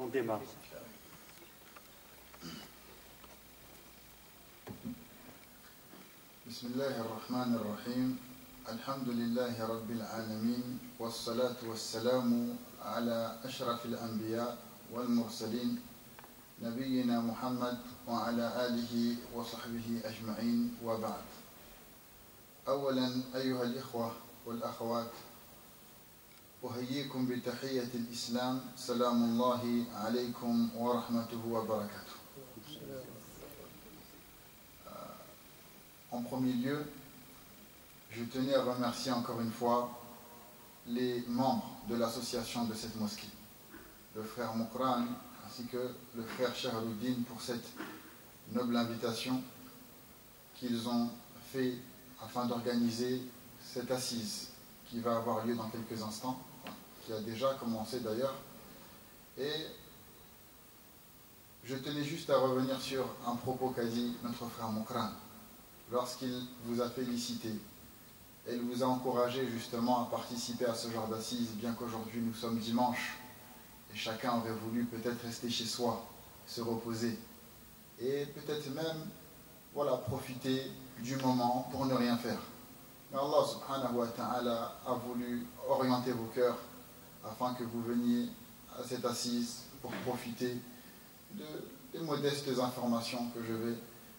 démarre. Bismillahirrahmanirrahim. Alhamdulillahi rabbil alamin. Wassalatu wassalamu ala ashrafil anbiya wal mursalin. Nabiyyina Muhammad wa ala alihi wa sahbihi ajma'in wa ba'd. أولا أيها الإخوة والأخوات أحييكم بتحية الإسلام سلام الله عليكم ورحمته وبركاته. En premier lieu, je tenais à remercier encore une fois les membres de l'association de cette mosquée, le frère Moukran ainsi que le frère Shahruddin pour cette noble invitation qu'ils ont fait afin d'organiser cette assise qui va avoir lieu dans quelques instants, qui a déjà commencé d'ailleurs. Et je tenais juste à revenir sur un propos qu'a dit notre frère Moukran lorsqu'il vous a félicité. Il vous a encouragé justement à participer à ce genre d'assises, bien qu'aujourd'hui nous sommes dimanche et chacun aurait voulu peut-être rester chez soi, se reposer et peut-être même profiter du moment pour ne rien faire. Mais Allah subhanahu wa ta'ala a voulu orienter vos cœurs afin que vous veniez à cette assise pour profiter des modestes informations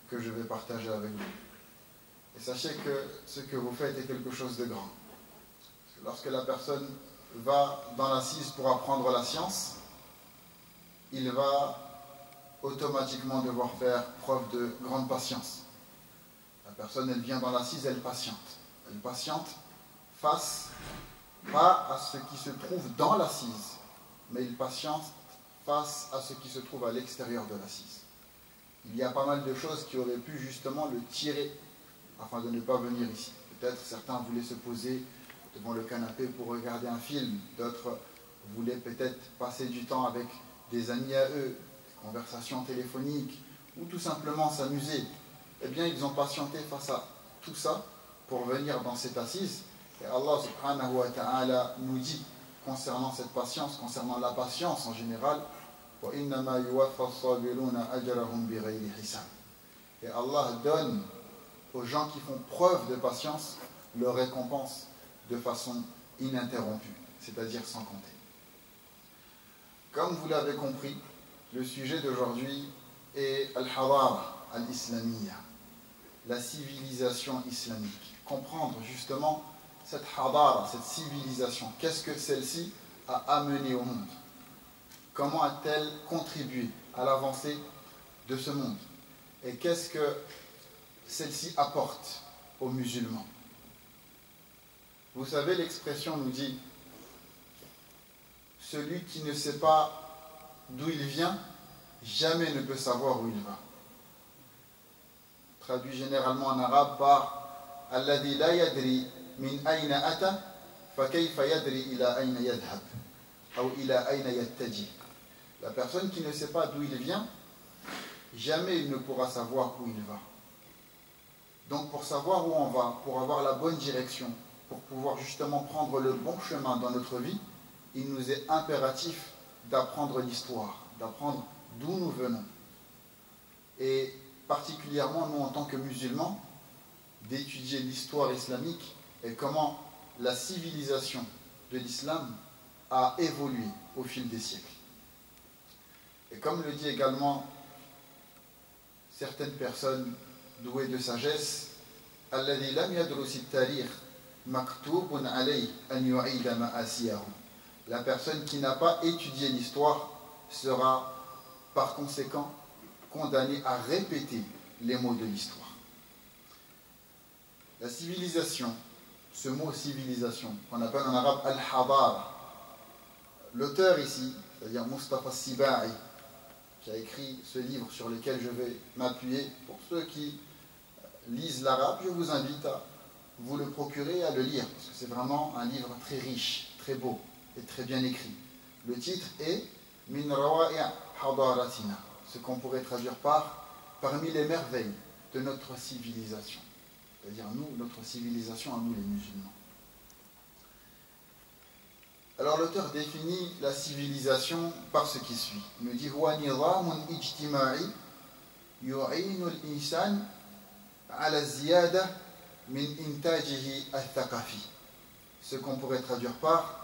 que je vais partager avec vous. Et sachez que ce que vous faites est quelque chose de grand. Lorsque la personne va dans l'assise pour apprendre la science, il va automatiquement devoir faire preuve de grande patience. La personne, elle vient dans l'assise, elle patiente. Elle patiente face, pas à ce qui se trouve dans l'assise, mais il patiente face à ce qui se trouve à l'extérieur de l'assise. Il y a pas mal de choses qui auraient pu justement le tirer afin de ne pas venir ici. Peut-être certains voulaient se poser devant le canapé pour regarder un film, d'autres voulaient peut-être passer du temps avec des amis à eux, conversations téléphoniques, ou tout simplement s'amuser. Eh bien, ils ont patienté face à tout ça pour venir dans cette assise. Et Allah subhanahu wa ta'ala nous dit, concernant cette patience, concernant la patience en général, et Allah donne aux gens qui font preuve de patience leur récompense de façon ininterrompue, c'est-à-dire sans compter. Comme vous l'avez compris, le sujet d'aujourd'hui est Al-Hadara al-Islamiyya, la civilisation islamique. Comprendre justement cette Hadara, cette civilisation, qu'est-ce que celle-ci a amené au monde? Comment a-t-elle contribué à l'avancée de ce monde? Et qu'est-ce que celle-ci apporte aux musulmans? Vous savez, l'expression nous dit « Celui qui ne sait pas d'où il vient, jamais ne peut savoir où il va. » Traduit généralement en arabe par « Alladhi la yadri min ayna ata, fa kayfa yadri ila ayna yadhab, ou ila ayna yattaji. » La personne qui ne sait pas d'où il vient, jamais il ne pourra savoir où il va. Donc pour savoir où on va, pour avoir la bonne direction, pour pouvoir justement prendre le bon chemin dans notre vie, il nous est impératif d'apprendre l'histoire, d'apprendre d'où nous venons. Et particulièrement nous en tant que musulmans, d'étudier l'histoire islamique et comment la civilisation de l'islam a évolué au fil des siècles. Et comme le dit également certaines personnes douées de sagesse, الذي لم يدرس التاريخ مكتوب عليه أن يعيد مآسيه. La personne qui n'a pas étudié l'histoire sera par conséquent condamnée à répéter les mots de l'histoire. La civilisation, ce mot civilisation, qu'on appelle en arabe al-hadar, l'auteur ici, c'est-à-dire Mustafa Sibai, qui a écrit ce livre sur lequel je vais m'appuyer, pour ceux qui lisent l'arabe, je vous invite à vous le procurer et à le lire, parce que c'est vraiment un livre très riche, très beau et très bien écrit. Le titre est Min Rawa'i' Hadaratina, ce qu'on pourrait traduire par parmi les merveilles de notre civilisation, c'est-à-dire nous, notre civilisation à nous les musulmans. Alors l'auteur définit la civilisation par ce qui suit. Il nous dit huwa nizamun ijtima'i yu'inu al-insan ala ziyada min intajihi al-thaqafi. Ce qu'on pourrait traduire par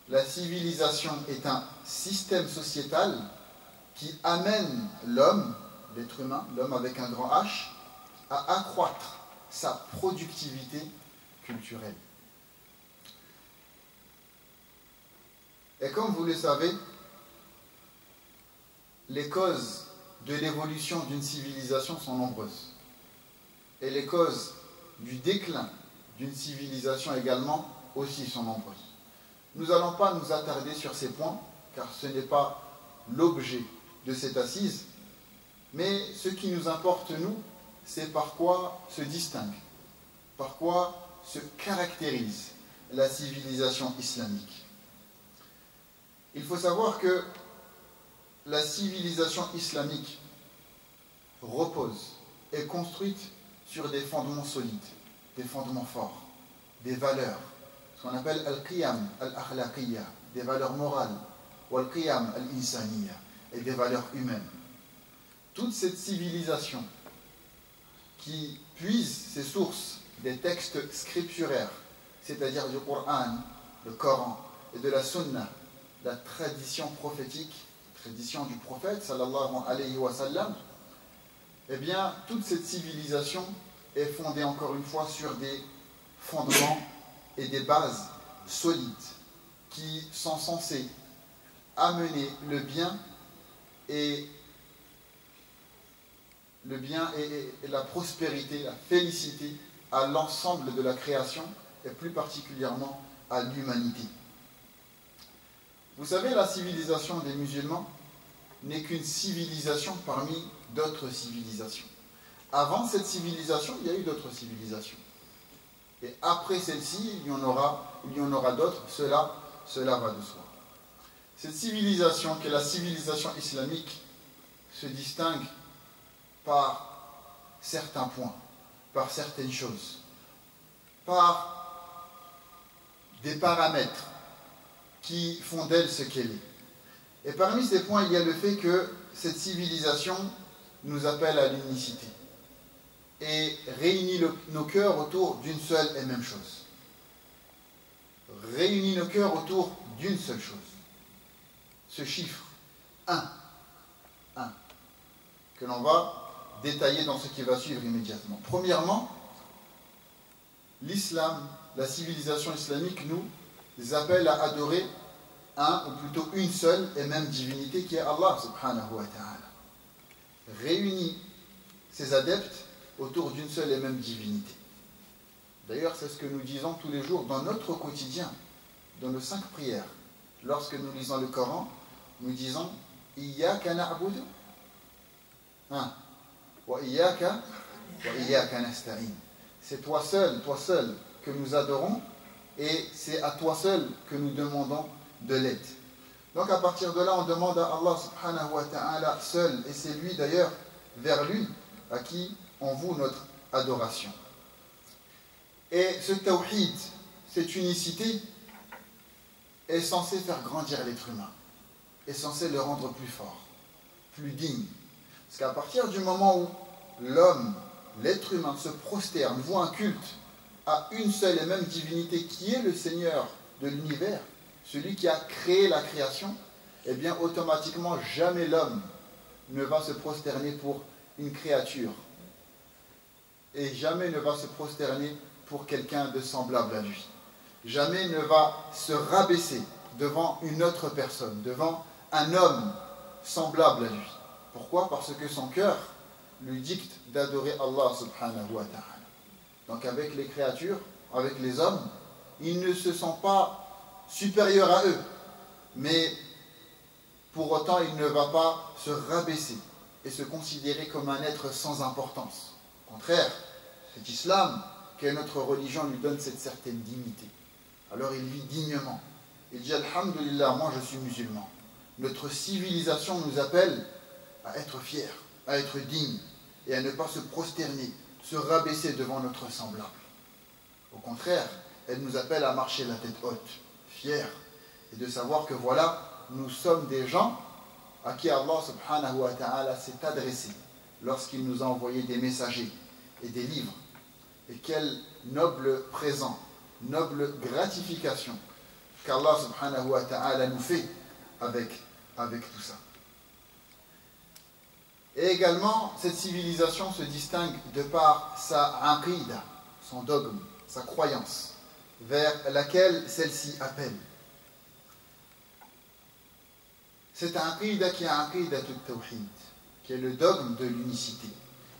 la civilisation est un système sociétal qui amène l'homme, l'être humain, l'homme avec un grand H, à accroître sa productivité culturelle. Et comme vous le savez, les causes de l'évolution d'une civilisation sont nombreuses. Et les causes du déclin d'une civilisation également aussi sont nombreuses. Nous n'allons pas nous attarder sur ces points, car ce n'est pas l'objet de cette assise, mais ce qui nous importe, nous, c'est par quoi se distingue, par quoi se caractérise la civilisation islamique. Il faut savoir que la civilisation islamique repose, est construite sur des fondements solides, des fondements forts, des valeurs, ce qu'on appelle al-qiyam al-akhlaqiyya, des valeurs morales, ou al-qiyam al-insaniyya, et des valeurs humaines. Toute cette civilisation qui puise ses sources des textes scripturaires, c'est-à-dire du Coran, le Coran, et de la Sunna, la tradition prophétique, tradition du prophète, sallallahu alayhi wa sallam, eh bien, toute cette civilisation est fondée encore une fois sur des fondements et des bases solides qui sont censées amener le bien et la prospérité, la félicité à l'ensemble de la création et plus particulièrement à l'humanité. Vous savez, la civilisation des musulmans n'est qu'une civilisation parmi d'autres civilisations. Avant cette civilisation, il y a eu d'autres civilisations. Et après celle-ci, il y en aura d'autres, cela va de soi. Cette civilisation, qui est la civilisation islamique, se distingue par certains points, par certaines choses, par des paramètres qui font d'elle ce qu'elle est. Et parmi ces points, il y a le fait que cette civilisation nous appelle à l'unicité et réunit nos cœurs autour d'une seule et même chose. Réunit nos cœurs autour d'une seule chose. Ce chiffre, 1, que l'on va détailler dans ce qui va suivre immédiatement. Premièrement, l'islam, la civilisation islamique nous appelle à adorer ou plutôt une seule et même divinité qui est Allah subhanahu wa ta'ala. Réunit ses adeptes autour d'une seule et même divinité. D'ailleurs, c'est ce que nous disons tous les jours dans notre quotidien, dans nos 5 prières. Lorsque nous lisons le Coran, nous disons Iyyaka na'budu wa iyyaka nasta'in. C'est toi seul que nous adorons et c'est à toi seul que nous demandons de l'aide. Donc à partir de là, on demande à Allah subhanahu wa ta'ala seul, et c'est lui d'ailleurs, vers lui, à qui on voue notre adoration. Et ce tawhid, cette unicité, est censée faire grandir l'être humain, est censée le rendre plus fort, plus digne. Parce qu'à partir du moment où l'homme, l'être humain, se prosterne, voue un culte à une seule et même divinité qui est le Seigneur de l'univers, celui qui a créé la création, eh bien automatiquement jamais l'homme ne va se prosterner pour une créature et jamais ne va se prosterner pour quelqu'un de semblable à lui. Jamais ne va se rabaisser devant une autre personne, devant un homme semblable à lui. Pourquoi? Parce que son cœur lui dicte d'adorer Allah subhanahu wa ta'ala. Donc avec les créatures, avec les hommes, il ne se sent pas supérieur à eux, mais pour autant il ne va pas se rabaisser et se considérer comme un être sans importance. Au contraire, cet islam, qui est notre religion, lui donne cette certaine dignité. Alors il vit dignement. Il dit Alhamdulillah, moi je suis musulman. Notre civilisation nous appelle à être fiers, à être dignes et à ne pas se prosterner, se rabaisser devant notre semblable. Au contraire, elle nous appelle à marcher la tête haute, fiers et de savoir que voilà, nous sommes des gens à qui Allah subhanahu wa ta'ala s'est adressé lorsqu'il nous a envoyé des messagers et des livres. Et quel noble présent, noble gratification qu'Allah subhanahu wa ta'ala nous fait avec tout ça. Et également, cette civilisation se distingue de par sa aqida, son dogme, sa croyance, vers laquelle celle-ci appelle. C'est un aqida qui est un aqida tout tawhid, qui est le dogme de l'unicité,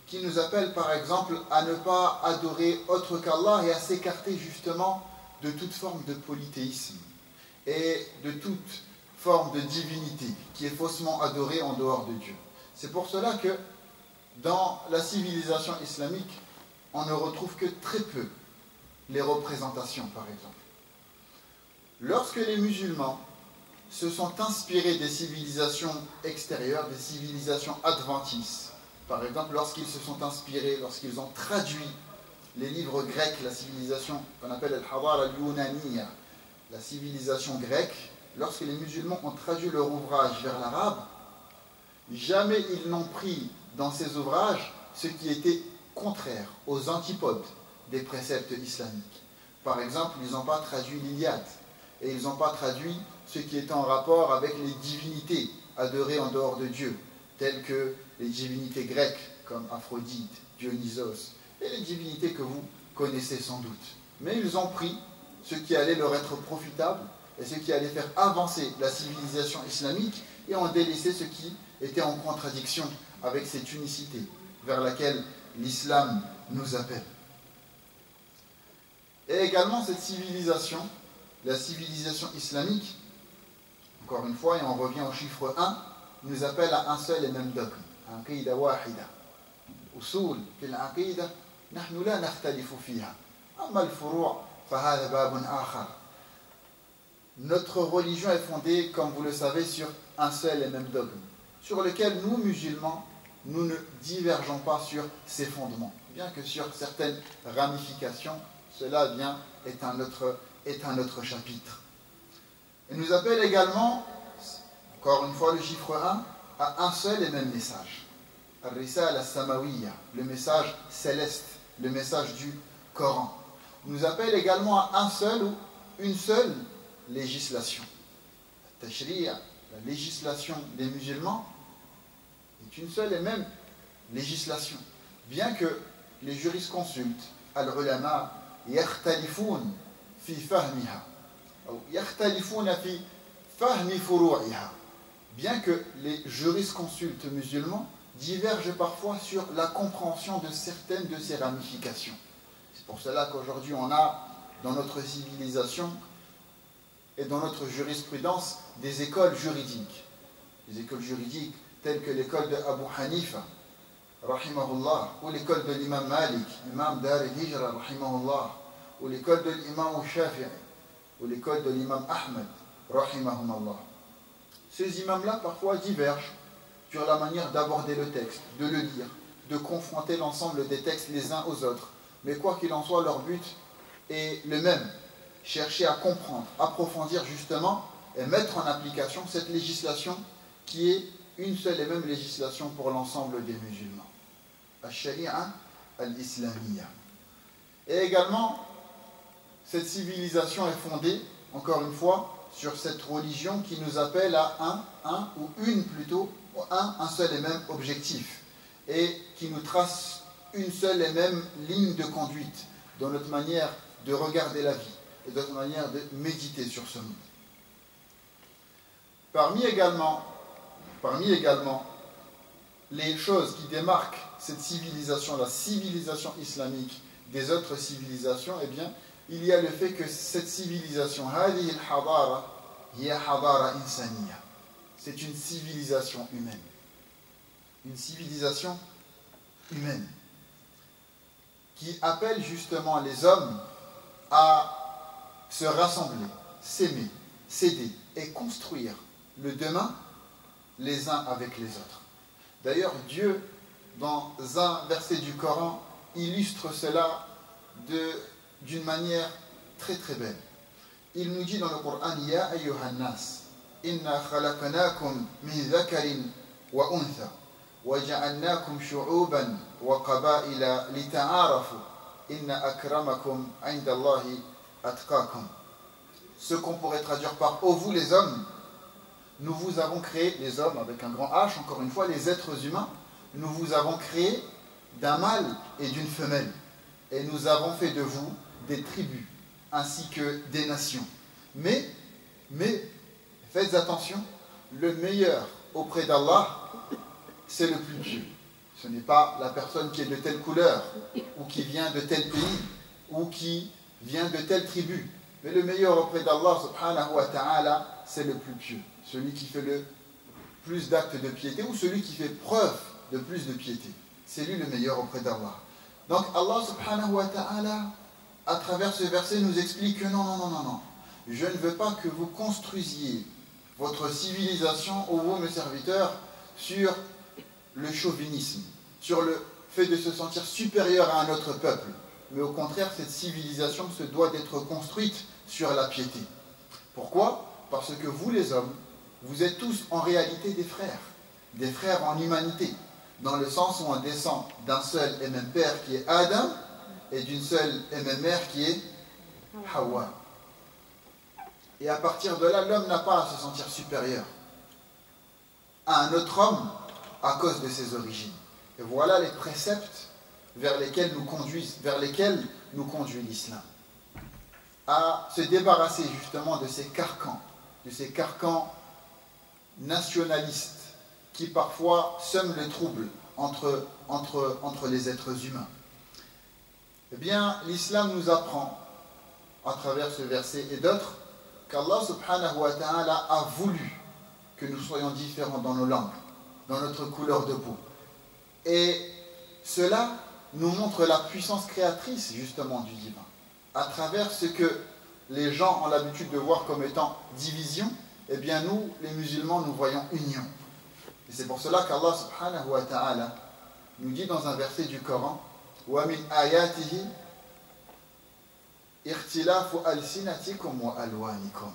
qui nous appelle par exemple à ne pas adorer autre qu'Allah et à s'écarter justement de toute forme de polythéisme et de toute forme de divinité qui est faussement adorée en dehors de Dieu. C'est pour cela que dans la civilisation islamique, on ne retrouve que très peu les représentations, par exemple. Lorsque les musulmans se sont inspirés des civilisations extérieures, des civilisations adventistes, par exemple, lorsqu'ils se sont inspirés, lorsqu'ils ont traduit les livres grecs, la civilisation qu'on appelle al-Hadara al-Yunaniya, la civilisation grecque, lorsque les musulmans ont traduit leur ouvrage vers l'arabe, jamais ils n'ont pris dans ces ouvrages ce qui était contraire, aux antipodes des préceptes islamiques. Par exemple, ils n'ont pas traduit l'Iliade et ils n'ont pas traduit ce qui était en rapport avec les divinités adorées en dehors de Dieu, telles que les divinités grecques comme Aphrodite, Dionysos et les divinités que vous connaissez sans doute. Mais ils ont pris ce qui allait leur être profitable et ce qui allait faire avancer la civilisation islamique et ont délaissé ce qui était en contradiction avec cette unicité vers laquelle l'islam nous appelle. Et également cette civilisation, la civilisation islamique, encore une fois, et on revient au chiffre 1, nous appelle à un seul et même dogme, aqida wahida. Usul fil aqida, nahnu la nakhtalifu fiha. Amma al-furu' fa hadha babun akhar. Notre religion est fondée, comme vous le savez, sur un seul et même dogme, sur lequel nous, musulmans, nous ne divergeons pas sur ses fondements, bien que sur certaines ramifications, cela est un autre chapitre. Il nous appelle également, encore une fois le chiffre 1, à un seul et même message. Al-Risala al-Samawiyya, le message céleste, le message du Coran. Il nous appelle également à un seul ou une seule législation. Tashri'a, la législation des musulmans, est une seule et même législation. Bien que les jurisconsultes, al-ulama, yakhtalifun fi fahmiha, ou yakhtalifun fi fahmi furu'iha. Bien que les jurisconsultes musulmans divergent parfois sur la compréhension de certaines de ces ramifications. C'est pour cela qu'aujourd'hui on a dans notre civilisation et dans notre jurisprudence des écoles juridiques. Des écoles juridiques telles que l'école de Abu Hanifa, rahimahullah, ou l'école de l'imam Malik, imam Dar al-Hijra, rahimahullah, ou l'école de l'imam Shafi'i, ou l'école de l'imam Ahmed, rahimahullah. Ces imams-là parfois divergent sur la manière d'aborder le texte, de le lire, de confronter l'ensemble des textes les uns aux autres. Mais quoi qu'il en soit, leur but est le même. Chercher à comprendre, approfondir justement et mettre en application cette législation qui est une seule et même législation pour l'ensemble des musulmans. Al-Shari'a al-Islamiyya. Et également, cette civilisation est fondée, encore une fois, sur cette religion qui nous appelle à un seul et même objectif et qui nous trace une seule et même ligne de conduite dans notre manière de regarder la vie et dans notre manière de méditer sur ce monde. Parmi également les choses qui démarquent cette civilisation, la civilisation islamique des autres civilisations, eh bien, il y a le fait que cette civilisation, هذه الحضارة هي حضارة إنسانية, c'est une civilisation humaine. Une civilisation humaine qui appelle justement les hommes à se rassembler, s'aimer, s'aider et construire le demain les uns avec les autres. D'ailleurs, Dieu, dans un verset du Coran, illustre cela d'une manière très très belle. il nous dit dans le Coran, Ya ayyuhan nas, inna khalaqnakum min dhakarin wa untha, wa ja'alnakum shu'uban wa qaba'ila lita'arafu, inna akramakum 'inda Allahi atqakum. Ce qu'on pourrait traduire par ô vous les hommes, nous vous avons créé, les hommes avec un grand H, encore une fois, les êtres humains, nous vous avons créé d'un mâle et d'une femelle. Et nous avons fait de vous des tribus, ainsi que des nations. Mais, faites attention, le meilleur auprès d'Allah, c'est le plus pieux. Ce n'est pas la personne qui est de telle couleur, ou qui vient de tel pays, ou qui vient de telle tribu. Mais le meilleur auprès d'Allah, subhanahu wa ta'ala, c'est le plus pieux. Celui qui fait le plus d'actes de piété, ou celui qui fait preuve de plus de piété. C'est lui le meilleur auprès d'Allah. Donc Allah subhanahu wa ta'ala, à travers ce verset, nous explique que non. Je ne veux pas que vous construisiez votre civilisation, ô vous mes serviteurs, sur le chauvinisme, sur le fait de se sentir supérieur à un autre peuple. Mais au contraire, cette civilisation se doit d'être construite sur la piété. Pourquoi? Parce que vous les hommes, vous êtes tous en réalité des frères en humanité, dans le sens où on descend d'un seul et même père qui est Adam, et d'une seule et même mère qui est Hawa. Et à partir de là, l'homme n'a pas à se sentir supérieur à un autre homme à cause de ses origines. Et voilà les préceptes vers lesquels nous conduit l'islam. À se débarrasser justement de ces carcans nationalistes qui parfois sèment le trouble entre les êtres humains. Eh bien, l'islam nous apprend, à travers ce verset et d'autres, qu'Allah subhanahu wa ta'ala a voulu que nous soyons différents dans nos langues, dans notre couleur de peau. Et cela nous montre la puissance créatrice justement du divin. À travers ce que les gens ont l'habitude de voir comme étant division, eh bien nous, les musulmans, nous voyons union. Et c'est pour cela qu'Allah subhanahu wa ta'ala nous dit dans un verset du Coran, wa min ayatihi irtilafu alsinatikum wa alwanikum.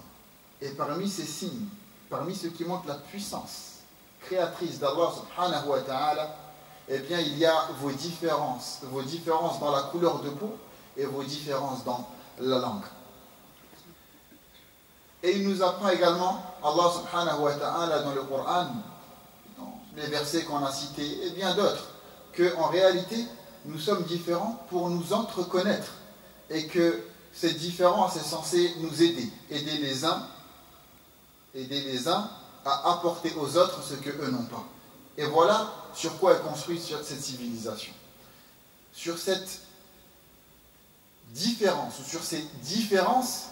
Et parmi ces signes, parmi ce qui montre la puissance créatrice d'Allah subhanahu wa ta'ala, eh bien il y a vos différences dans la couleur de peau et vos différences dans la langue. Et il nous apprend également, Allah subhanahu wa ta'ala dans le Coran, dans les versets qu'on a cités et bien d'autres, qu'en réalité nous sommes différents pour nous entreconnaître et que cette différence est censée nous aider les uns à apporter aux autres ce qu'eux n'ont pas. Et voilà sur quoi est construite cette civilisation. Sur cette différence, ou sur ces différences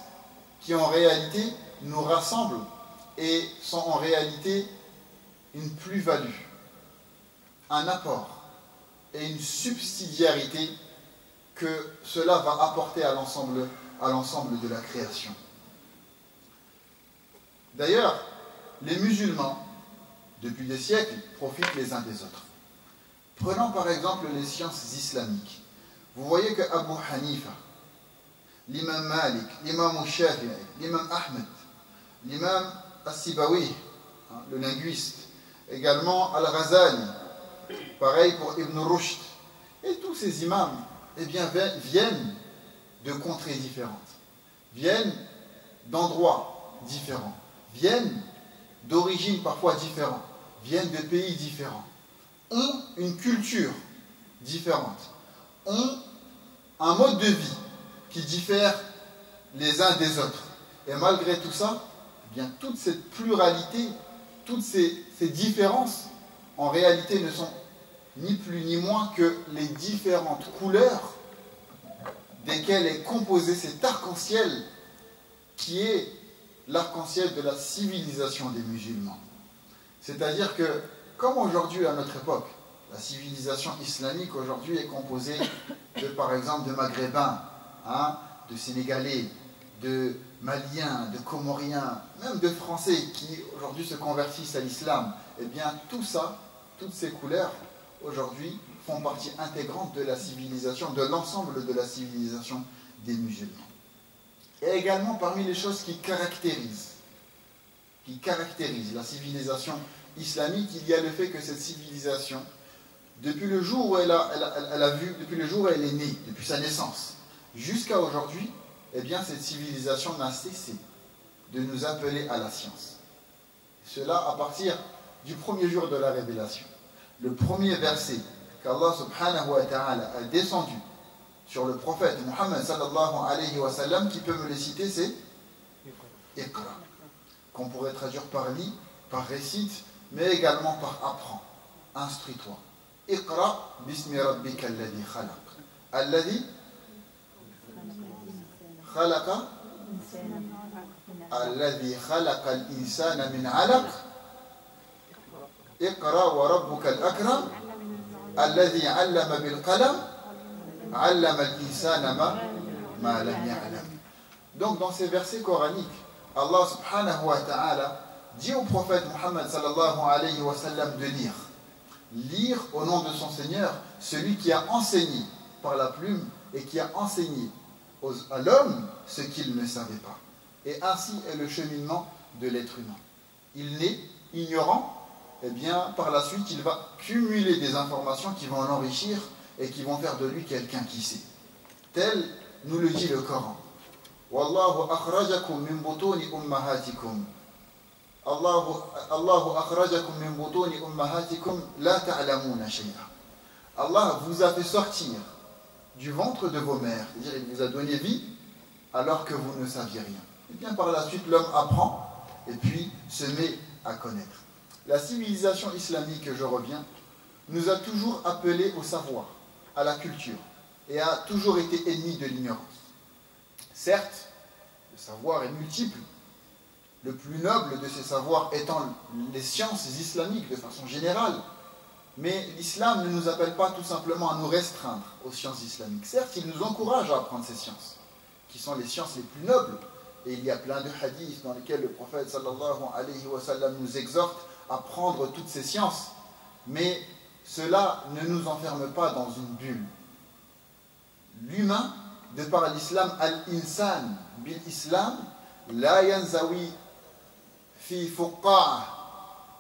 qui en réalité nous rassemblent et sont en réalité une plus-value, un apport et une subsidiarité que cela va apporter à l'ensemble de la création. D'ailleurs, les musulmans, depuis des siècles, profitent les uns des autres. Prenons par exemple les sciences islamiques. Vous voyez que Abu Hanifa, l'imam Malik, l'imam Shafi'i, l'imam Ahmed, l'imam As-Sibawi, le linguiste, également Al-Ghazali, pareil pour Ibn Rushd, et tous ces imams, eh bien, viennent de contrées différentes, viennent d'endroits différents, viennent d'origines parfois différentes, viennent de pays différents, ont une culture différente, ont un mode de vie qui diffère les uns des autres. Et malgré tout ça, eh bien, toute cette pluralité, toutes ces différences, en réalité ne sont ni plus ni moins que les différentes couleurs desquelles est composé cet arc-en-ciel qui est l'arc-en-ciel de la civilisation des musulmans. C'est-à-dire que, comme aujourd'hui à notre époque, la civilisation islamique aujourd'hui est composée de, par exemple, de Maghrébins, de Sénégalais, de Maliens, de Comoriens, même de Français qui aujourd'hui se convertissent à l'islam, eh bien tout ça, toutes ces couleurs, aujourd'hui, font partie intégrante de la civilisation, de l'ensemble de la civilisation des musulmans. Et également parmi les choses qui caractérisent la civilisation islamique, il y a le fait que cette civilisation, depuis le jour où depuis le jour où elle est née, depuis sa naissance, jusqu'à aujourd'hui, eh bien cette civilisation n'a cessé de nous appeler à la science. Cela à partir du premier jour de la révélation. Le premier verset qu'Allah subhanahu wa ta'ala a descendu sur le prophète Muhammad sallallahu alayhi wa sallam, qui peut me les citer, c'est Iqra, qu'on pourrait traduire par lis, par récite, mais également par apprends, instruis-toi. Iqra bismi rabbika alladhi khalaq. Alladhi khalaqa alladhi khalaqa al-insana min 'alaq. Iqra wa rabbuka al-akram alladhi 'allama bil qalam 'allama al-insana ma lam ya'lam. Donc dans ces versets coraniques, Allah subhanahu wa ta'ala dit au prophète Muhammad sallallahu alayhi wa sallam de lire au nom de son Seigneur, celui qui a enseigné par la plume et qui a enseigné à l'homme ce qu'il ne savait pas. Et ainsi est le cheminement de l'être humain. Il naît ignorant, et bien par la suite il va cumuler des informations qui vont l'enrichir et qui vont faire de lui quelqu'un qui sait. Tel nous le dit le Coran. Wallahu akhrajakum min butuni ummahatikum. Allahu akhrajakum min butuni ummahatikum la ta'lamuna shay'a. Allah vous a fait sortir du ventre de vos mères, c'est-à-dire il vous a donné vie alors que vous ne saviez rien. Et bien par la suite l'homme apprend et puis se met à connaître. La civilisation islamique, je reviens, nous a toujours appelés au savoir, à la culture, et a toujours été ennemie de l'ignorance. Certes, le savoir est multiple, le plus noble de ces savoirs étant les sciences islamiques de façon générale, mais l'islam ne nous appelle pas tout simplement à nous restreindre aux sciences islamiques. Certes, il nous encourage à apprendre ces sciences, qui sont les sciences les plus nobles, et il y a plein de hadiths dans lesquels le prophète sallallahu alayhi wa sallam nous exhorte à prendre toutes ces sciences, mais cela ne nous enferme pas dans une bulle. L'humain, de par l'islam, al-insan bil-islam, la yanzawi fi fuqa'ah,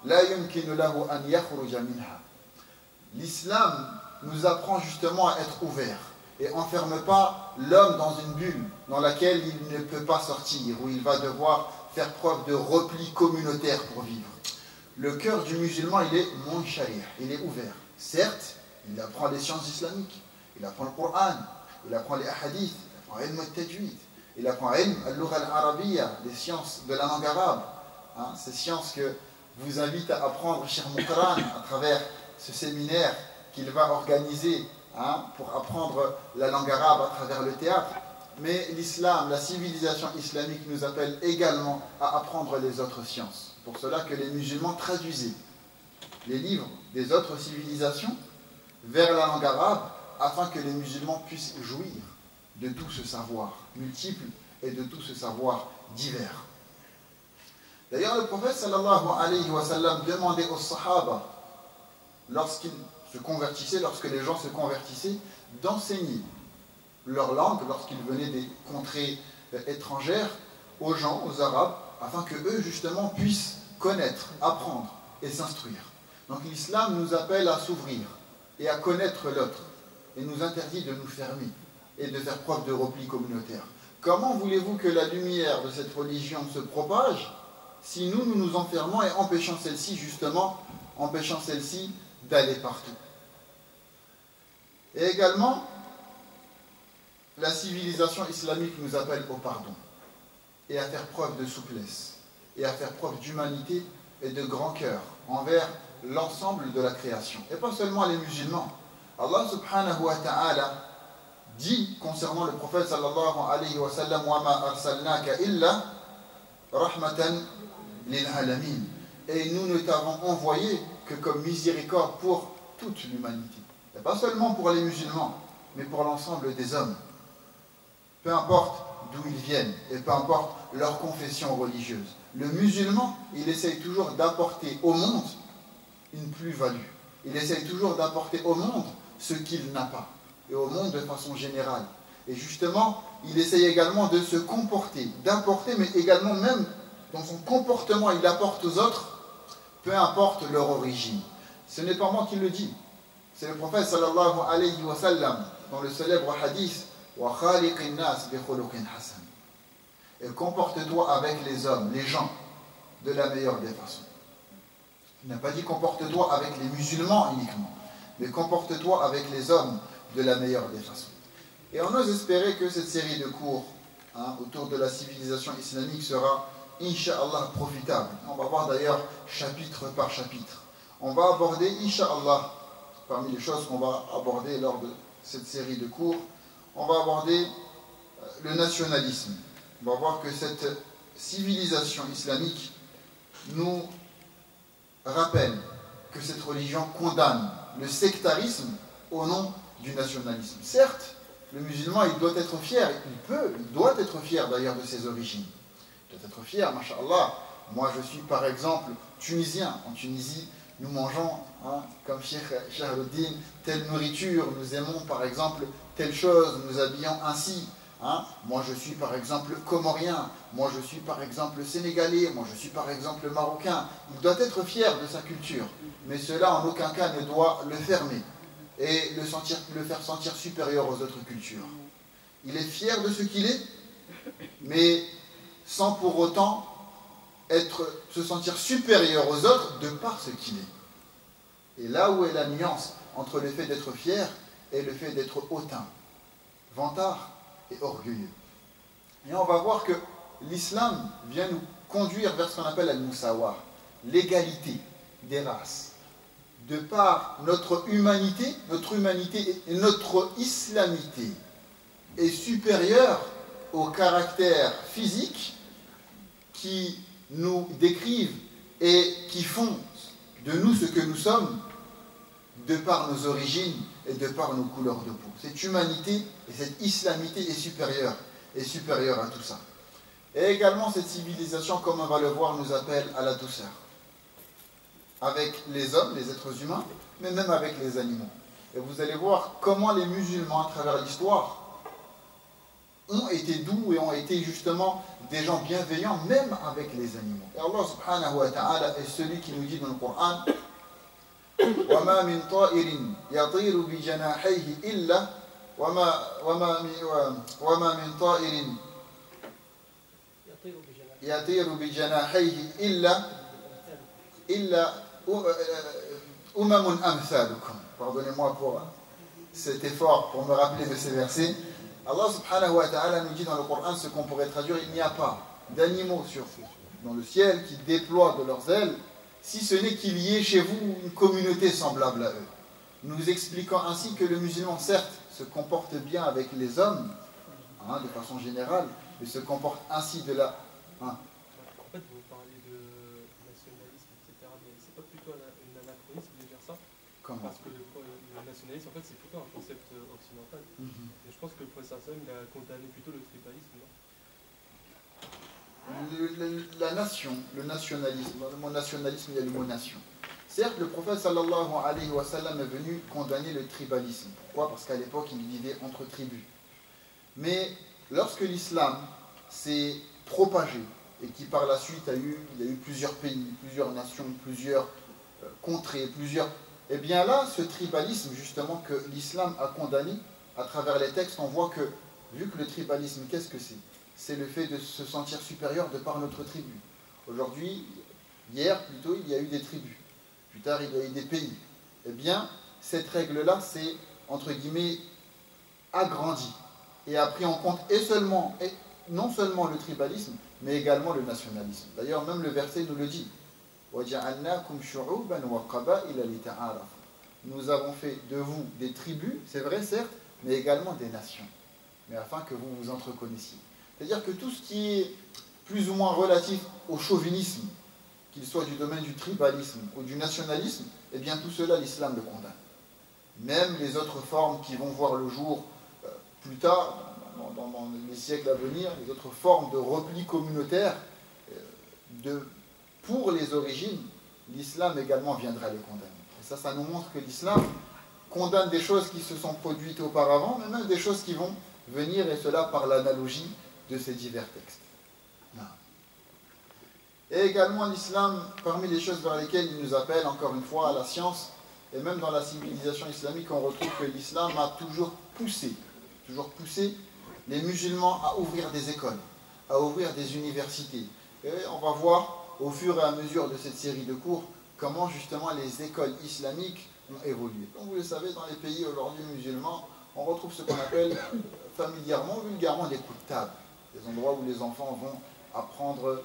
la yumkinu lahu an yakhruja minha. L'islam nous apprend justement à être ouvert et enferme pas l'homme dans une bulle dans laquelle il ne peut pas sortir, où il va devoir faire preuve de repli communautaire pour vivre. Le cœur du musulman, il est munshari', il est ouvert. Certes, il apprend les sciences islamiques, il apprend le Coran, il apprend les hadiths, il apprend ilm al-tajwid, il apprend ilm al-lugha al-arabiyya, les sciences de la langue arabe. Ces sciences que vous invite à apprendre Cheikh Moukran à travers ce séminaire qu'il va organiser pour apprendre la langue arabe à travers le théâtre. Mais l'islam, la civilisation islamique nous appelle également à apprendre les autres sciences. Pour cela que les musulmans traduisaient les livres des autres civilisations vers la langue arabe afin que les musulmans puissent jouir de tout ce savoir multiple et de tout ce savoir divers. D'ailleurs, le prophète sallallahu alayhi wa sallam demandait aux sahaba, lorsqu'ils se convertissaient, lorsque les gens se convertissaient, d'enseigner leur langue lorsqu'ils venaient des contrées étrangères aux gens, aux arabes, afin que eux justement puissent connaître, apprendre et s'instruire. Donc l'islam nous appelle à s'ouvrir et à connaître l'autre et nous interdit de nous fermer et de faire preuve de repli communautaire. Comment voulez-vous que la lumière de cette religion se propage si nous nous enfermons et empêchons celle-ci justement, empêchant celle-ci d'aller partout? Et également, la civilisation islamique nous appelle au pardon et à faire preuve de souplesse et à faire preuve d'humanité et de grand cœur envers l'ensemble de la création. Et pas seulement les musulmans. Allah subhanahu wa ta'ala dit concernant le prophète sallallahu alayhi wa sallam wa ma arsalnaka illa rahmatan lil alamin. Et nous ne t'avons envoyé que comme miséricorde pour toute l'humanité. Et pas seulement pour les musulmans, mais pour l'ensemble des hommes. Peu importe d'où ils viennent et peu importe leur confession religieuse. Le musulman, il essaye toujours d'apporter au monde une plus-value. Il essaye toujours d'apporter au monde ce qu'il n'a pas. Et au monde de façon générale. Et justement, il essaye également de se comporter, d'apporter, mais également même dans son comportement, il apporte aux autres, peu importe leur origine. Ce n'est pas moi qui le dis, c'est le prophète sallallahu alayhi wa sallam, dans le célèbre hadith, wa khaliqin nas bi khuluqin hasan. Et comporte-toi avec les hommes, les gens, de la meilleure des façons. Il n'a pas dit comporte-toi avec les musulmans uniquement, mais comporte-toi avec les hommes de la meilleure des façons. Et on ose espérer que cette série de cours autour de la civilisation islamique sera, Inch'Allah, profitable. On va voir d'ailleurs chapitre par chapitre. On va aborder, Inch'Allah, parmi les choses qu'on va aborder lors de cette série de cours, on va aborder le nationalisme. On va voir que cette civilisation islamique nous rappelle que cette religion condamne le sectarisme au nom du nationalisme. Certes, le musulman, il doit être fier, il doit être fier d'ailleurs de ses origines. Il doit être fier, masha'Allah. Moi, je suis par exemple tunisien. En Tunisie, nous mangeons, comme Cheikh Shahruddin, telle nourriture, nous aimons par exemple telle chose, nous habillons ainsi. Moi, je suis par exemple comorien, moi, je suis par exemple sénégalais, moi, je suis par exemple marocain. Il doit être fier de sa culture, mais cela en aucun cas ne doit le fermer et le faire sentir supérieur aux autres cultures. Il est fier de ce qu'il est, mais sans pour autant se sentir supérieur aux autres de par ce qu'il est. Et là où est la nuance entre le fait d'être fier et le fait d'être hautain, vantard et orgueilleux. Et on va voir que l'islam vient nous conduire vers ce qu'on appelle al-musawa, l'égalité des races. De par notre humanité et notre islamité est supérieure au caractère physique qui nous décrivent et qui font de nous ce que nous sommes de par nos origines et de par nos couleurs de peau. Cette humanité et cette islamité est supérieure à tout ça. Et également cette civilisation, comme on va le voir, nous appelle à la douceur. Avec les hommes, les êtres humains, mais même avec les animaux. Et vous allez voir comment les musulmans, à travers l'histoire, ont été doux et ont été justement des gens bienveillants, même avec les animaux. Et Allah subhanahu wa ta'ala est celui qui nous dit dans le Coran وَمَا مِنْ طَائِرٍ يَطِيرُ بِجَنَاحَيْهِ إِلَّا وَمَا مِنْ طَائِرٍ يَطِيرُ بِجَنَاحَيْهِ إِلَّا أُمَمٌ أَمْثَالُكُمْ. Pardonnez-moi pour cet effort, pour me rappeler de ces versets. Allah subhanahu wa ta'ala nous dit dans le Coran ce qu'on pourrait traduire, il n'y a pas d'animaux dans le ciel qui déploient de leurs ailes, si ce n'est qu'il y ait chez vous une communauté semblable à eux. Nous expliquons ainsi que le musulman, certes, se comporte bien avec les hommes, de façon générale, mais se comporte ainsi de la... En fait, vous parlez de nationalisme, etc., mais c'est pas plutôt un anachronisme de dire ça? Comment? Parce que le nationalisme, en fait, c'est plutôt un concept occidental. Et je pense que le professeur Sam, il a condamné plutôt le tribalisme, non? La nation, le nationalisme, dans le mot nationalisme, il y a le mot nation. Certes, le prophète sallallahu alayhi wa sallam est venu condamner le tribalisme. Pourquoi? Parce qu'à l'époque, il vivait entre tribus. Mais lorsque l'islam s'est propagé et qui par la suite il y a eu plusieurs pays, plusieurs nations, plusieurs contrées, eh bien là, ce tribalisme justement que l'islam a condamné, à travers les textes, on voit que, vu que le tribalisme, qu'est-ce que c'est? C'est le fait de se sentir supérieur de par notre tribu. Aujourd'hui, hier plutôt, il y a eu des tribus. Plus tard, il y a eu des pays. Eh bien, cette règle-là, c'est, entre guillemets, agrandie et a pris en compte non seulement le tribalisme, mais également le nationalisme. D'ailleurs, même le verset nous le dit. Nous avons fait de vous des tribus, c'est vrai certes, mais également des nations, mais afin que vous vous entreconnaissiez. C'est-à-dire que tout ce qui est plus ou moins relatif au chauvinisme, qu'il soit du domaine du tribalisme ou du nationalisme, eh bien tout cela, l'islam le condamne. Même les autres formes qui vont voir le jour plus tard, dans les siècles à venir, les autres formes de repli communautaire, pour les origines, l'islam également viendra les condamner. Et ça nous montre que l'islam condamne des choses qui se sont produites auparavant, mais même des choses qui vont venir, et cela par l'analogie de ces divers textes. Non. Et également l'islam, parmi les choses vers lesquelles il nous appelle, encore une fois, à la science, et même dans la civilisation islamique, on retrouve que l'islam a toujours poussé les musulmans à ouvrir des écoles, à ouvrir des universités. Et on va voir au fur et à mesure de cette série de cours comment justement les écoles islamiques ont évolué. Comme vous le savez, dans les pays aujourd'hui musulmans, on retrouve ce qu'on appelle familièrement, vulgairement des kuttab, des endroits où les enfants vont apprendre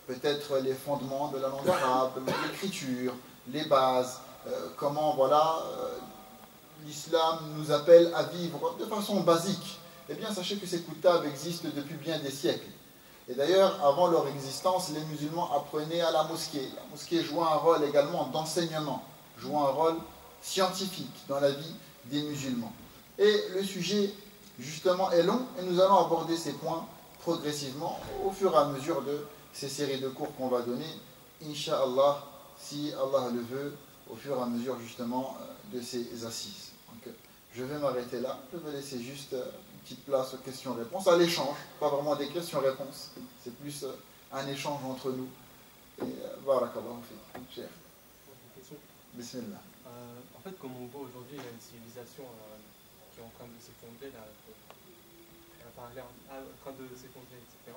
peut-être les fondements de la langue arabe, l'écriture, les bases, comment l'islam nous appelle à vivre de façon basique. Eh bien, sachez que ces kuttab existent depuis bien des siècles. Et d'ailleurs, avant leur existence, les musulmans apprenaient à la mosquée. La mosquée jouait un rôle également d'enseignement, jouait un rôle scientifique dans la vie des musulmans. Et le sujet, justement, est long, et nous allons aborder ces points progressivement au fur et à mesure de ces séries de cours qu'on va donner, Inch'Allah, si Allah le veut, au fur et à mesure, justement, de ces assises. Donc, je vais m'arrêter là. Je vais laisser juste une petite place aux questions-réponses, à l'échange, pas vraiment des questions-réponses, c'est plus un échange entre nous. Et barakallahu fiik, cher. Bismillah. En fait, comme on voit aujourd'hui, il y a une civilisation qui est en train de s'effondrer, en train de s'effondrer, etc.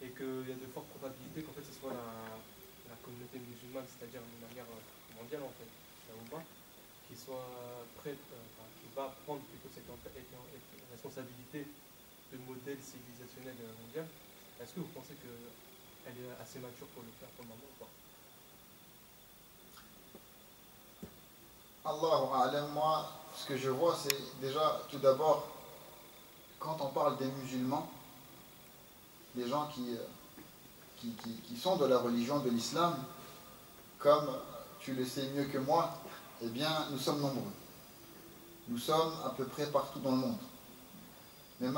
Et qu'il y a de fortes probabilités qu'en fait ce soit la communauté musulmane, c'est-à-dire de manière mondiale en fait, la Oumma, qui soit prête, qui va prendre plutôt cette responsabilité de modèle civilisationnel mondial. Est-ce que vous pensez qu'elle est assez mature pour le faire pour le moment ou pas? Allahu a'lam, moi, ce que je vois, c'est déjà, tout d'abord, quand on parle des musulmans, des gens qui sont de la religion de l'islam, comme tu le sais mieux que moi, eh bien, nous sommes nombreux. Nous sommes à peu près partout dans le monde. Mais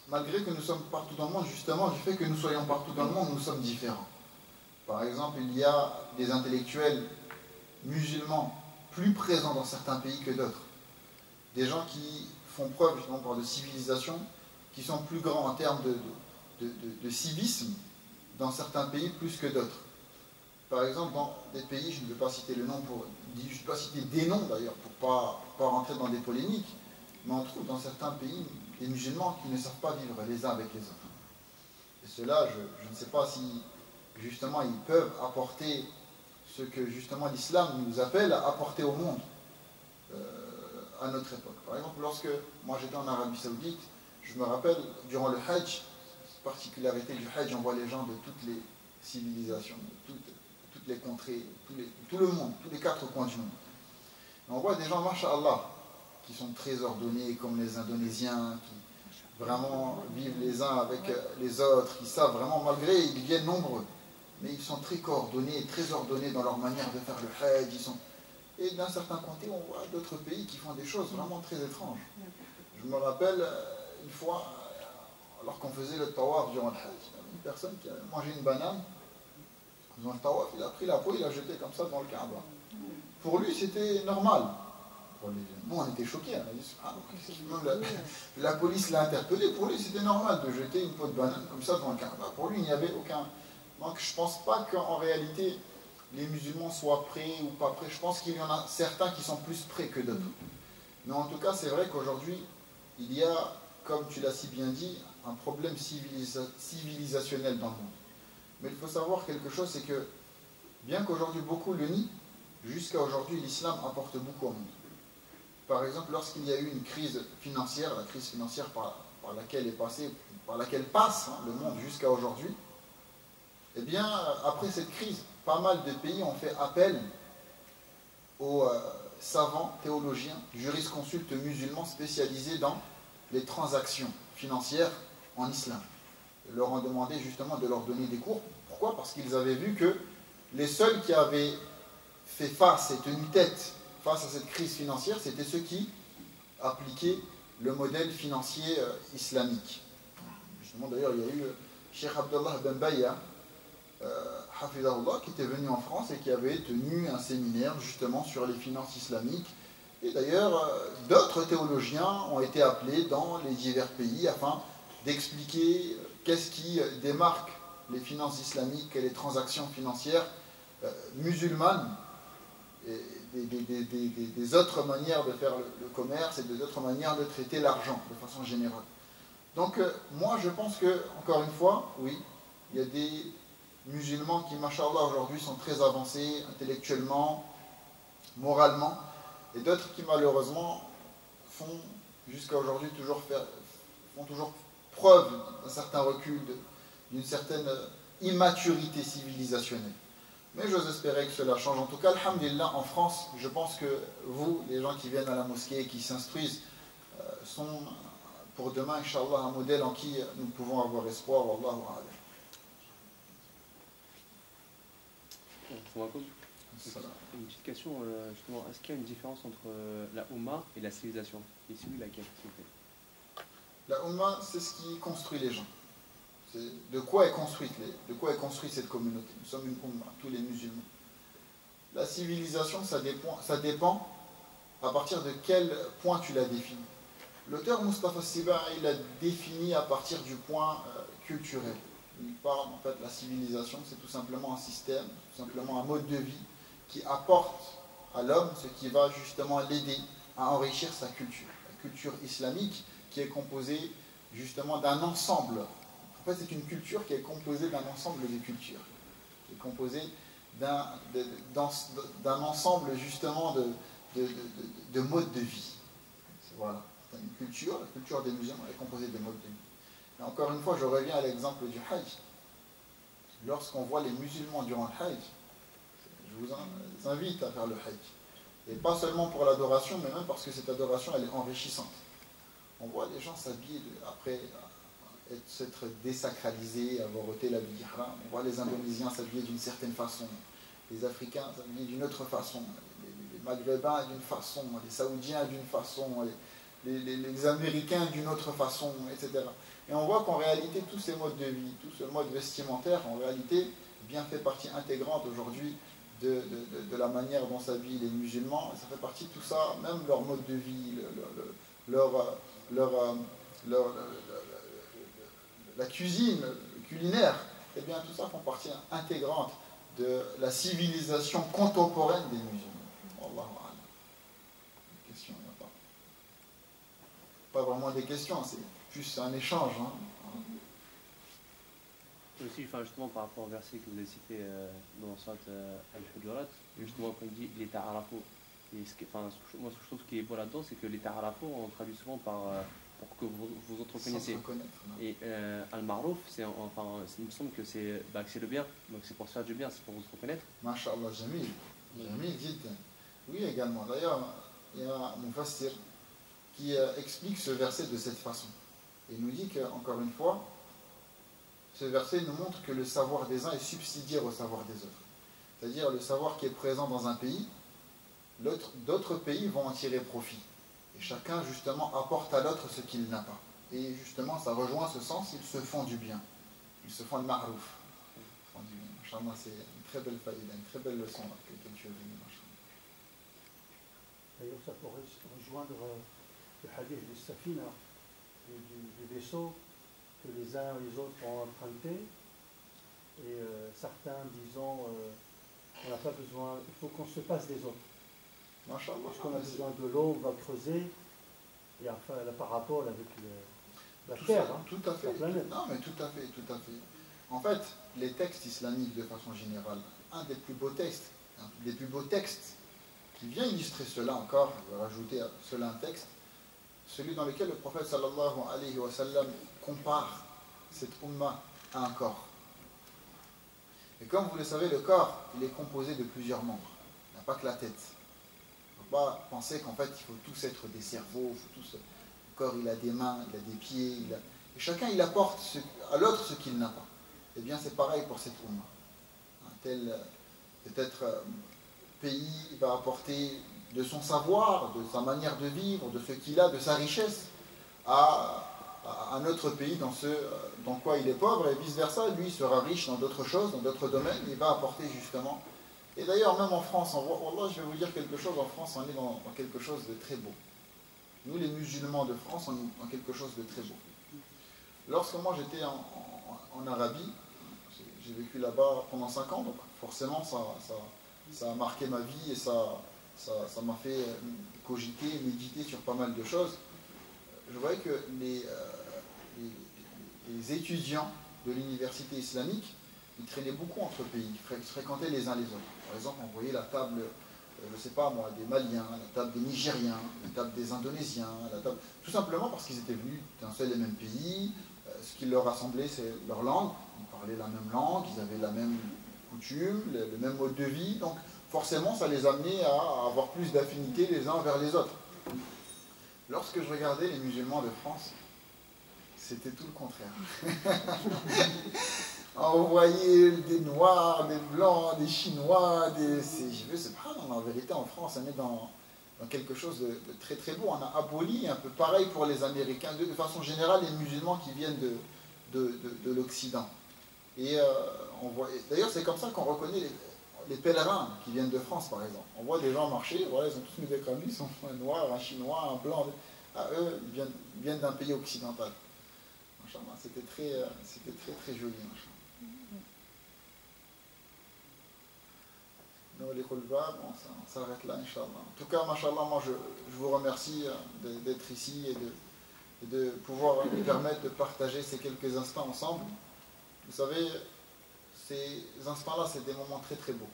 malgré que nous sommes partout dans le monde, justement, du fait que nous soyons partout dans le monde, nous sommes différents. Par exemple, il y a des intellectuels musulmans plus présents dans certains pays que d'autres. Des gens qui font preuve, justement, de civilisation, qui sont plus grands en termes de civisme dans certains pays plus que d'autres. Par exemple, dans des pays, je ne vais pas citer le nom je ne vais pas citer des noms d'ailleurs pour pas rentrer dans des polémiques, mais on trouve dans certains pays des musulmans qui ne savent pas vivre les uns avec les autres. Et cela, je ne sais pas si justement ils peuvent apporter ce que justement l'islam nous appelle à apporter au monde à notre époque. Par exemple, lorsque moi j'étais en Arabie Saoudite, je me rappelle, durant le Hajj, particularité du Hajj, on voit les gens de toutes les civilisations, de toutes les contrées, tout le monde, tous les quatre coins du monde. Et on voit des gens, masha'Allah, qui sont très ordonnés, comme les Indonésiens, qui vraiment vivent les uns avec les autres, qui savent vraiment, malgré ils viennent nombreux, mais ils sont très coordonnés, très ordonnés dans leur manière de faire le Hajj. Et d'un certain côté, on voit d'autres pays qui font des choses vraiment très étranges. Je me rappelle, une fois, alors qu'on faisait le tawaf durant le Hajj, une personne qui a mangé une banane, dans le tawaf, il a pris la peau, il l'a jetée comme ça dans le Kaaba. Pour lui, c'était normal. Nous, on était choqués. On a dit, la police l'a interpellé. Pour lui, c'était normal de jeter une peau de banane comme ça dans le Kaaba. Pour lui, il n'y avait aucun... Donc, je ne pense pas qu'en réalité, les musulmans soient prêts ou pas prêts. Je pense qu'il y en a certains qui sont plus prêts que d'autres. Mais en tout cas, c'est vrai qu'aujourd'hui, il y a, comme tu l'as si bien dit, un problème civilisationnel dans le monde. Mais il faut savoir quelque chose, c'est que, bien qu'aujourd'hui beaucoup le nient, jusqu'à aujourd'hui, l'islam apporte beaucoup au monde. Par exemple, lorsqu'il y a eu une crise financière, la crise financière par laquelle passe le monde jusqu'à aujourd'hui, eh bien, après cette crise, pas mal de pays ont fait appel aux savants, théologiens, jurisconsultes musulmans spécialisés dans les transactions financières en islam. Ils leur ont demandé justement de leur donner des cours. Pourquoi? Parce qu'ils avaient vu que les seuls qui avaient fait face et tenu tête face à cette crise financière, c'était ceux qui appliquaient le modèle financier islamique. Justement, d'ailleurs, il y a eu Cheikh Abdullah Ben Baya, Hafidahullah, qui était venu en France et qui avait tenu un séminaire justement sur les finances islamiques. Et d'ailleurs, d'autres théologiens ont été appelés dans les divers pays afin d'expliquer qu'est-ce qui démarque les finances islamiques et les transactions financières musulmanes et des autres manières de faire le commerce et des autres manières de traiter l'argent de façon générale. Donc moi je pense que, encore une fois, oui, il y a des musulmans qui, machallah, aujourd'hui sont très avancés intellectuellement, moralement, et d'autres qui malheureusement font jusqu'à aujourd'hui font toujours preuve d'un certain recul, d'une certaine immaturité civilisationnelle. Mais j'ose espérer que cela change. En tout cas, alhamdulillah, en France, je pense que vous, les gens qui viennent à la mosquée et qui s'instruisent, sont pour demain, Inch'Allah, un modèle en qui nous pouvons avoir espoir. Wallahu a'lam. Une petite question, justement, est-ce qu'il y a une différence entre la Oumma et la civilisation? Et si oui, laquelle, s'il vous plaît? La Oumma, c'est ce qui construit les gens. C'est de quoi est construite cette communauté. Nous sommes une Oumma, tous les musulmans. La civilisation, ça dépend à partir de quel point tu la définis. L'auteur Mustafa Siba, il a défini à partir du point culturel. Il parle, en fait, la civilisation, c'est tout simplement un système, tout simplement un mode de vie qui apporte à l'homme ce qui va justement l'aider à enrichir sa culture. La culture islamique qui est composée justement d'un ensemble. En fait, c'est une culture qui est composée d'un ensemble de cultures, qui est composée d'un ensemble justement de modes de vie. Voilà. Une culture, la culture des musulmans est composée de modes de vie. Et encore une fois, je reviens à l'exemple du Hajj. Lorsqu'on voit les musulmans durant le Hajj, je vous invite à faire le Hajj. Et pas seulement pour l'adoration, mais même parce que cette adoration, elle est enrichissante. On voit les gens s'habiller après s'être désacralisés, avoir ôté la l'ihram. On voit les Indonésiens s'habiller d'une certaine façon, les Africains s'habiller d'une autre façon, les Maghrébins d'une façon, les Saoudiens d'une façon, les Américains d'une autre façon, etc. Et on voit qu'en réalité, tous ces modes de vie, tout ce mode vestimentaire, en réalité, bien fait partie intégrante aujourd'hui de la manière dont s'habillent les musulmans. Et ça fait partie de tout ça, même leur mode de vie, la cuisine culinaire, et bien tout ça font partie intégrante de la civilisation contemporaine des musulmans. Wallahu a'lam. Des questions, il n'y a pas. Pas vraiment des questions, c'est plus un échange. Hein. Aussi, justement, par rapport au verset que vous avez cité dans Surat Al-Hujurat, justement, quand il dit l'État arafo, moi, ce que je trouve qui est beau là-dedans, c'est que l'État arafo, on traduit souvent par pour que vous entreconnaissiez. Et Al-Maruf, il me semble que c'est le bien, donc c'est pour se faire du bien, c'est pour vous reconnaître. Masha'Allah, Jamil. Jamil, jiddan. Oui, également. D'ailleurs, il y a un mufassir qui explique ce verset de cette façon. Il nous dit qu'encore une fois, ce verset nous montre que le savoir des uns est subsidiaire au savoir des autres. C'est-à-dire le savoir qui est présent dans un pays, d'autres pays vont en tirer profit. Et chacun, justement, apporte à l'autre ce qu'il n'a pas. Et justement, ça rejoint ce sens, ils se font du bien. Ils se font le ma'rouf. Inch'Allah, c'est une très belle faïda, une très belle leçon que tu as venue. D'ailleurs, ça pourrait rejoindre le hadith du Safina, du vaisseau, que les uns et les autres ont emprunté. Et certains disant, on n'a pas besoin, il faut qu'on se passe des autres. Parce qu'on a besoin de l'eau, on va creuser. Et enfin, par rapport avec la terre, tout à fait. La planète. Non, mais tout à fait, tout à fait. En fait, les textes islamiques, de façon générale, un des plus beaux textes qui vient illustrer cela encore, je vais rajouter à cela un texte, celui dans lequel le prophète sallallahu alayhi wa sallam compare cette umma à un corps. Et comme vous le savez, le corps, il est composé de plusieurs membres. Il n'y a pas que la tête. Il ne faut pas penser qu'en fait, il faut tous être des cerveaux, le corps, il a des mains, il a des pieds, et chacun, il apporte à l'autre ce qu'il n'a pas. Eh bien, c'est pareil pour cette umma. Un tel, peut-être, pays va apporter de son savoir, de sa manière de vivre, de ce qu'il a, de sa richesse, à un autre pays dans quoi il est pauvre, et vice-versa, lui sera riche dans d'autres choses, dans d'autres domaines, il va apporter justement Et d'ailleurs, même en France, Wallah, je vais vous dire quelque chose, en France, on est dans quelque chose de très beau. Nous, les musulmans de France, on est dans quelque chose de très beau. Lorsque moi j'étais en Arabie, j'ai vécu là-bas pendant 5 ans, donc forcément ça a marqué ma vie et ça m'a fait cogiter, méditer sur pas mal de choses. Je voyais que les étudiants de l'université islamique, ils traînaient beaucoup entre pays, ils se fréquentaient les uns les autres. Par exemple, on voyait la table, je ne sais pas moi, des Maliens, la table des Nigériens, la table des Indonésiens, tout simplement parce qu'ils étaient venus d'un seul et même pays. Ce qui leur rassemblait, c'est leur langue. Ils parlaient la même langue, ils avaient la même coutume, le même mode de vie. Donc forcément, ça les amenait à avoir plus d'affinité les uns vers les autres. Lorsque je regardais les musulmans de France, c'était tout le contraire. On voyait des Noirs, des Blancs, des Chinois, c'est pas en vérité, en France, on est dans quelque chose de très très beau. On a aboli un peu pareil pour les Américains, de façon générale, les musulmans qui viennent de l'Occident. Et d'ailleurs, c'est comme ça qu'on reconnaît les pèlerins qui viennent de France, par exemple. On voit des gens marcher, voilà, ils ont tous mis des camis, ils sont un noir, un chinois, un blanc. Eux, ils viennent d'un pays occidental. C'était très joli. Nous, les Khulba, bon, ça s'arrête là, Inch'Allah. En tout cas, Masha'Allah, moi je vous remercie d'être ici et de pouvoir nous permettre de partager ces quelques instants ensemble. Vous savez, ces instants-là, c'est des moments très très beaux.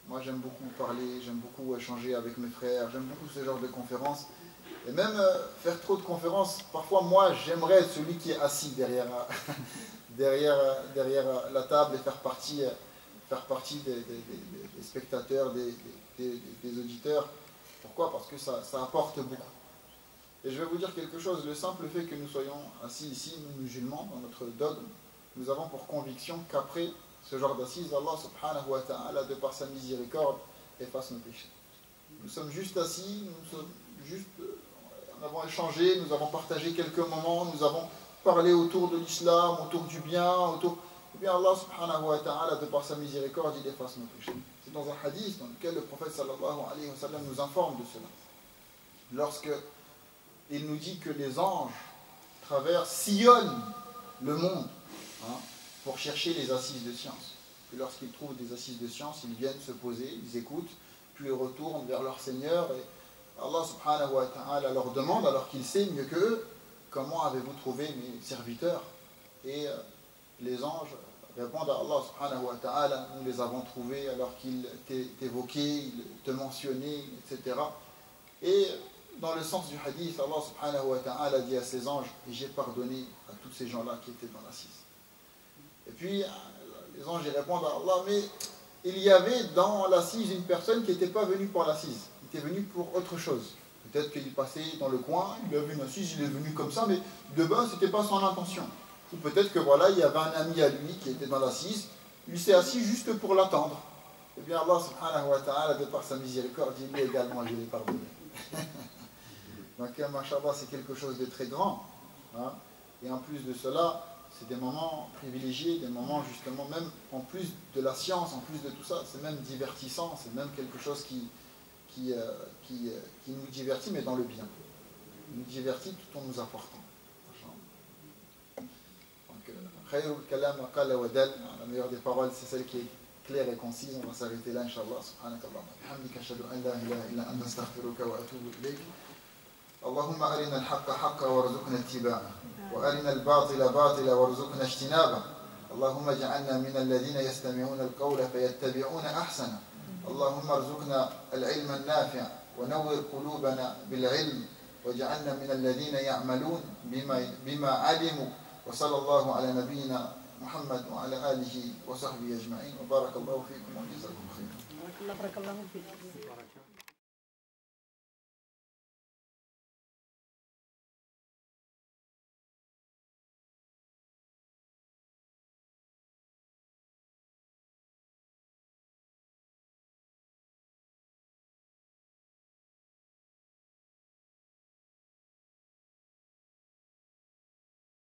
Moi, j'aime beaucoup parler, j'aime beaucoup échanger avec mes frères, j'aime beaucoup ce genre de conférences. Et même faire trop de conférences, parfois, moi, j'aimerais être celui qui est assis derrière la table et faire partie des spectateurs, des auditeurs. Pourquoi? Parce que ça apporte beaucoup. Et je vais vous dire quelque chose, le simple fait que nous soyons assis ici, nous musulmans, dans notre dogme, nous avons pour conviction qu'après ce genre d'assises, Allah subhanahu wa ta'ala, de par sa miséricorde, efface nos péchés. Nous sommes juste assis, nous avons échangé, nous avons partagé quelques moments, nous avons parlé autour de l'islam, autour du bien, et bien Allah subhanahu wa ta'ala, de par sa miséricorde, il efface nos péchés. C'est dans un hadith dans lequel le prophète sallallahu alayhi wa sallam nous informe de cela. Lorsque il nous dit que les anges sillonnent le monde pour chercher les assises de science. Puis lorsqu'ils trouvent des assises de science, ils viennent se poser, ils écoutent, puis ils retournent vers leur Seigneur. Et Allah subhanahu wa ta'ala leur demande, alors qu'il sait mieux qu'eux, comment avez-vous trouvé mes serviteurs? Et les anges répondent à Allah subhanahu wa ta'ala, nous les avons trouvés alors qu'ils t'évoquaient, ils te mentionnaient, etc. Et dans le sens du hadith, Allah subhanahu wa ta'ala dit à ses anges, et j'ai pardonné à tous ces gens-là qui étaient dans l'assise. Et puis les anges répondent à Allah, mais il y avait dans l'assise une personne qui n'était pas venue pour l'assise, il était venu pour autre chose. Peut-être qu'il passait dans le coin, il a vu une assise, il est venu comme ça, mais de base, ce n'était pas son intention. Ou peut-être que voilà, il y avait un ami à lui qui était dans l'assise, il s'est assis juste pour l'attendre. Eh bien Allah subhanahu wa ta'ala, de par sa miséricorde, dit lui également, je l'ai pardonné. Donc, mashallah, c'est quelque chose de très grand. Hein. Et en plus de cela, c'est des moments privilégiés, des moments justement, même en plus de la science, en plus de tout ça, c'est même divertissant, c'est même quelque chose qui nous divertit, mais dans le bien. Il nous divertit tout en nous apportant. Donc, khayrul kalam wa qalla wa dal, la meilleure des paroles, c'est celle qui est claire et concise. On va s'arrêter là, Inch'Allah. Subhanakallah. Hamdika ashhadu an la ilaha illa anta astaghfiruka wa atubu ilayk. اللهم أرنا الحق حقا وارزقنا اتباعه وأرنا الباطل باطلا وارزقنا اجتنابه اللهم اجعلنا من الذين يستمعون القول فيتبعون أحسنه اللهم ارزقنا العلم النافع ونور قلوبنا بالعلم واجعلنا من الذين يعملون بما علموا وصلى الله على نبينا محمد وعلى آله وصحبه أجمعين وبارك الله فيكم وجزاكم خيرا. بارك الله فيك.